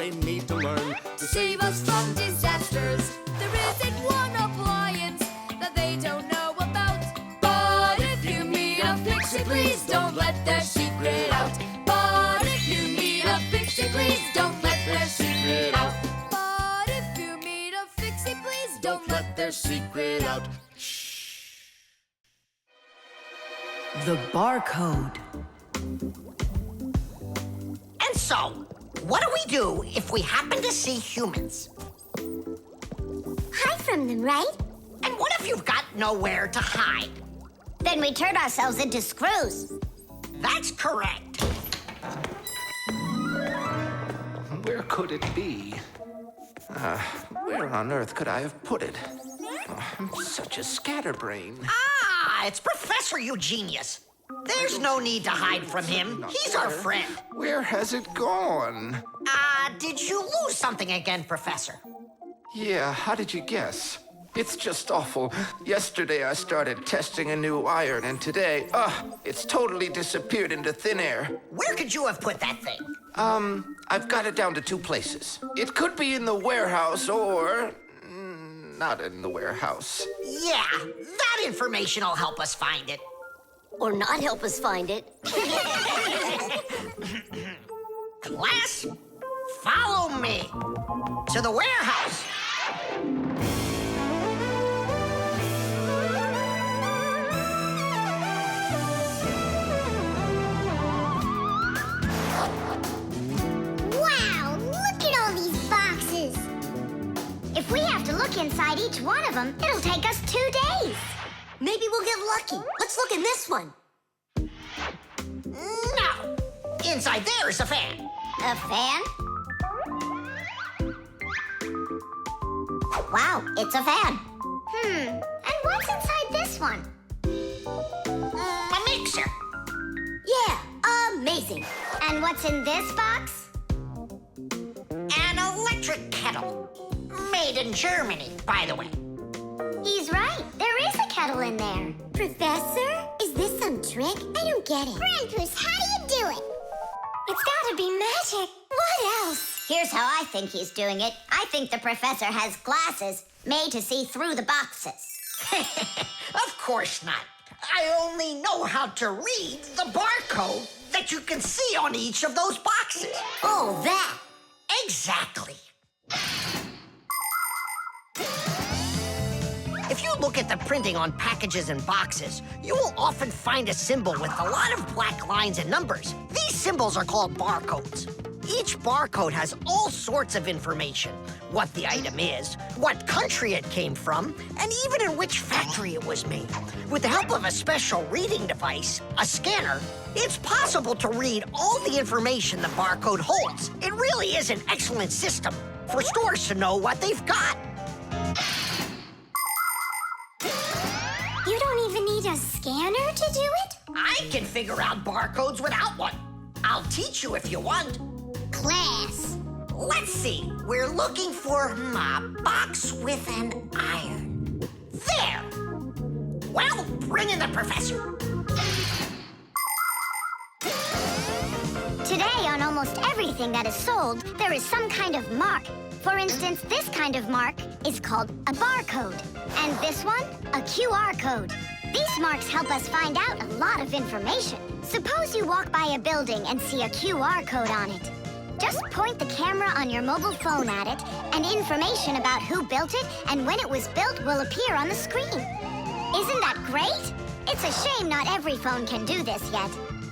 they need to learn to save us from disasters. There isn't one appliance that they don't know about. But if you meet a Fixie, please don't let their secret out. But if you meet a Fixie, please don't let their secret out. But if you meet a Fixie, please don't let their secret out. The barcode. And so, what do we do if we happen to see humans? Hide from them, right? And what if you've got nowhere to hide? Then we turn ourselves into screws. That's correct. Where could it be? Where on earth could I have put it? Oh, I'm such a scatterbrain. Ah, it's Professor Eugenius. There's no need to hide from him. He's our friend. Where has it gone? Did you lose something again, Professor? Yeah, how did you guess? It's just awful. Yesterday I started testing a new iron, and today, it's totally disappeared into thin air. Where could you have put that thing? I've got it down to 2 places. It could be in the warehouse or not in the warehouse. Yeah, that information will help us find it. Or not help us find it. Class, follow me to the warehouse. Wow, look at all these boxes. If we have to look inside each one of them, it'll take us 2 days. Maybe we'll get lucky. Let's look in this one. No, inside there is a fan. A fan? Wow, it's a fan. And what's inside this one? A mixer. Yeah, amazing. And what's in this box? An electric kettle. Made in Germany, by the way. He's right. There is a kettle in there. Professor, is this some trick? I don't get it. Grandpus, how do you do it? It's gotta be magic. What else? Here's how I think he's doing it. I think the professor has glasses made to see through the boxes. Of course not. I only know how to read the barcode that you can see on each of those boxes. Oh, that. Exactly. If you look at the printing on packages and boxes, you will often find a symbol with a lot of black lines and numbers. These symbols are called barcodes. Each barcode has all sorts of information. What the item is, what country it came from, and even in which factory it was made. With the help of a special reading device, a scanner, it's possible to read all the information the barcode holds. It really is an excellent system for stores to know what they've got. You don't even need a scanner to do it? I can figure out barcodes without one. I'll teach you if you want. Class. Let's see. We're looking for a box with an iron. There. Well, bring in the professor. Today, on almost everything that is sold, there is some kind of mark. For instance, this kind of mark is called a barcode. And this one, a QR code. These marks help us find out a lot of information. Suppose you walk by a building and see a QR code on it. Just point the camera on your mobile phone at it, and information about who built it and when it was built will appear on the screen. Isn't that great? It's a shame not every phone can do this yet.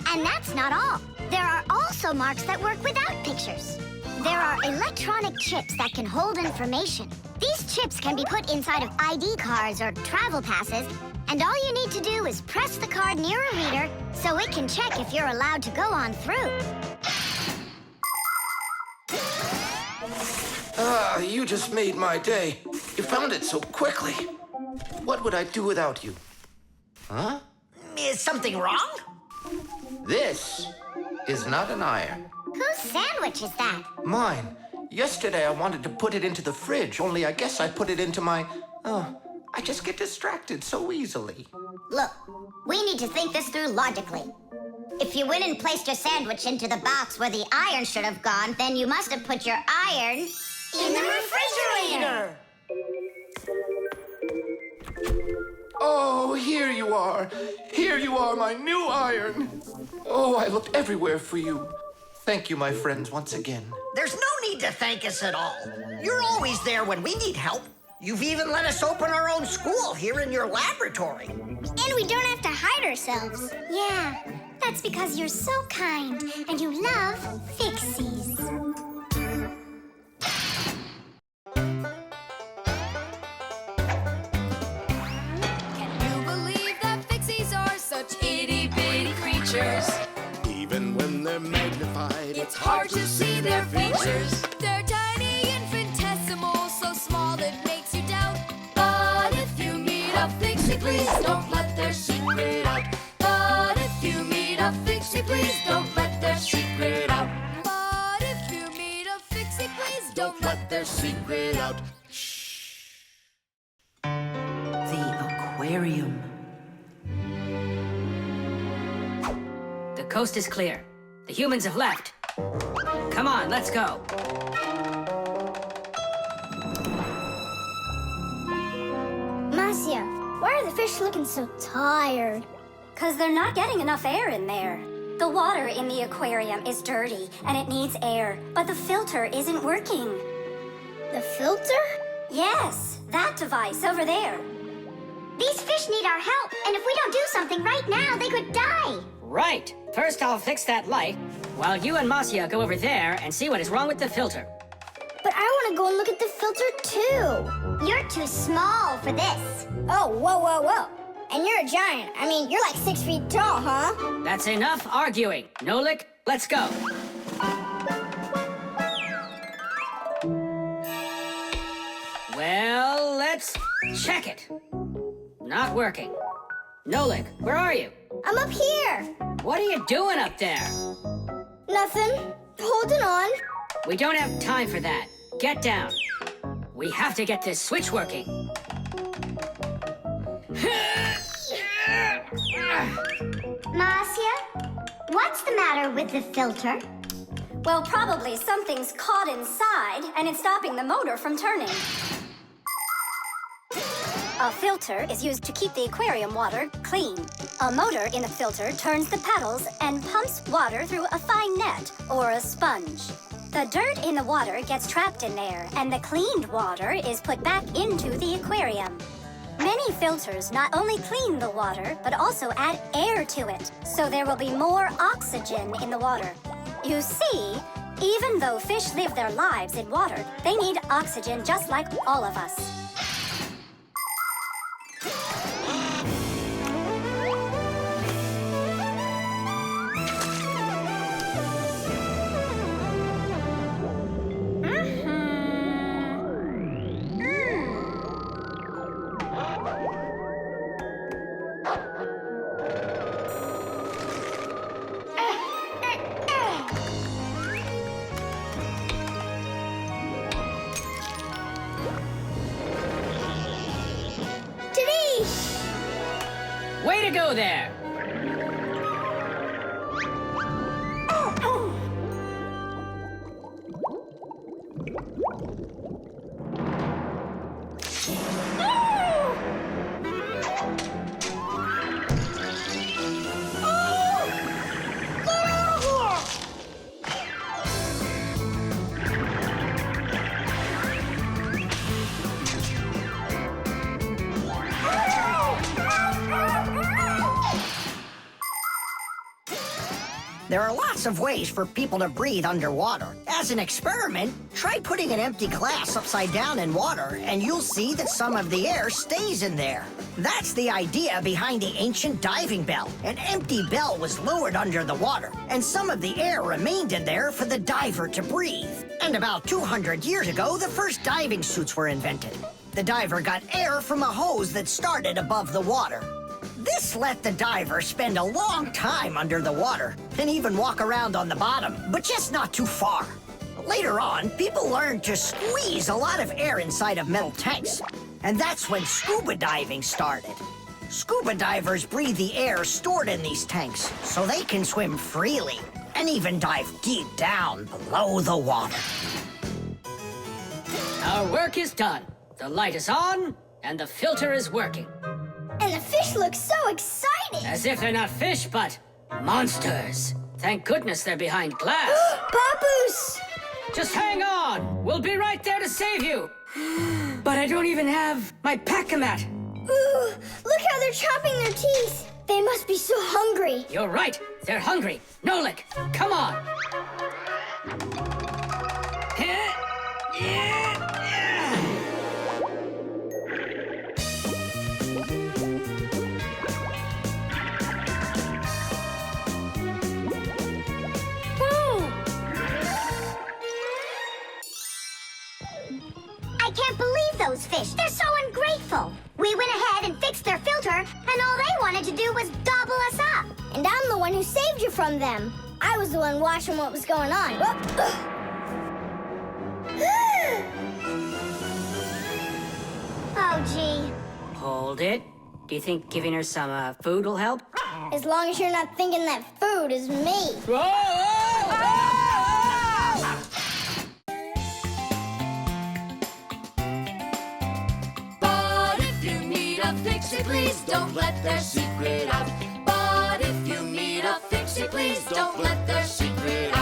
And that's not all. There are also marks that work without pictures. There are electronic chips that can hold information. These chips can be put inside of ID cards or travel passes, and all you need to do is press the card near a reader so it can check if you're allowed to go on through. You just made my day. You found it so quickly. What would I do without you? Huh? Is something wrong? This is not an iron. Whose sandwich is that? Mine. Yesterday I wanted to put it into the fridge, only I guess I put it into my... I just get distracted so easily. Look, we need to think this through logically. If you went and placed your sandwich into the box where the iron should have gone, then you must have put your iron in the refrigerator. Oh, here you are. Here you are, my new iron. Oh, I looked everywhere for you. Thank you, my friends, once again. There's no need to thank us at all. You're always there when we need help. You've even let us open our own school here in your laboratory. And we don't have to hide ourselves. Yeah, that's because you're so kind and you love Fixies. Can you believe that Fixies are such itty-bitty creatures? Even when they're magnified, It's hard to see their features. They're tiny, infinitesimal, so small it makes you doubt. But if you meet a Fixie, please don't let their secret out. But if you meet a Fixie, please don't let their secret out. But if you meet a Fixie, please don't let their secret out. The aquarium. The coast is clear. The humans have left. Come on, let's go. Marcia, why are the fish looking so tired? Because they're not getting enough air in there. The water in the aquarium is dirty and it needs air, but the filter isn't working. The filter? Yes, that device over there. These fish need our help, and if we don't do something right now, they could die. Right. First, I'll fix that light, while you and Marcia go over there and see what is wrong with the filter. But I want to go and look at the filter too. You're too small for this. Oh, whoa, whoa, whoa. And you're a giant. I mean, you're like 6 feet tall, huh? That's enough arguing. Nolik, let's go. Well, let's check it. Not working. Nolik, where are you? I'm up here. What are you doing up there? Nothing. Holding on. We don't have time for that. Get down. We have to get this switch working. Marcia, what's the matter with the filter? Well, probably something's caught inside and it's stopping the motor from turning. A filter is used to keep the aquarium water clean. A motor in a filter turns the paddles and pumps water through a fine net or a sponge. The dirt in the water gets trapped in there, and the cleaned water is put back into the aquarium. Many filters not only clean the water, but also add air to it, so there will be more oxygen in the water. You see, even though fish live their lives in water, they need oxygen just like all of us. Way to go there! There are lots of ways for people to breathe underwater. As an experiment, try putting an empty glass upside down in water, and you'll see that some of the air stays in there. That's the idea behind the ancient diving bell. An empty bell was lowered under the water, and some of the air remained in there for the diver to breathe. And about 200 years ago, the first diving suits were invented. The diver got air from a hose that started above the water. This let the diver spend a long time under the water and even walk around on the bottom, but just not too far. Later on, people learned to squeeze a lot of air inside of metal tanks, and that's when scuba diving started. Scuba divers breathe the air stored in these tanks, so they can swim freely and even dive deep down below the water. Our work is done. The light is on, and the filter is working. And the fish look so excited! As if they're not fish, but monsters. Thank goodness they're behind glass. Papoose! Just hang on. We'll be right there to save you. But I don't even have my pack-a-mat. Ooh, look how they're chopping their teeth. They must be so hungry. You're right. They're hungry. Nolik, come on. I can't believe those fish. They're so ungrateful. We went ahead and fixed their filter, and all they wanted to do was gobble us up. And I'm the one who saved you from them. I was the one watching what was going on. Oh, gee. Hold it. Do you think giving her some food will help? As long as you're not thinking that food is me. But if you meet a Fixie, please don't let their secret out. But if you meet a Fixie, please don't let their secret out.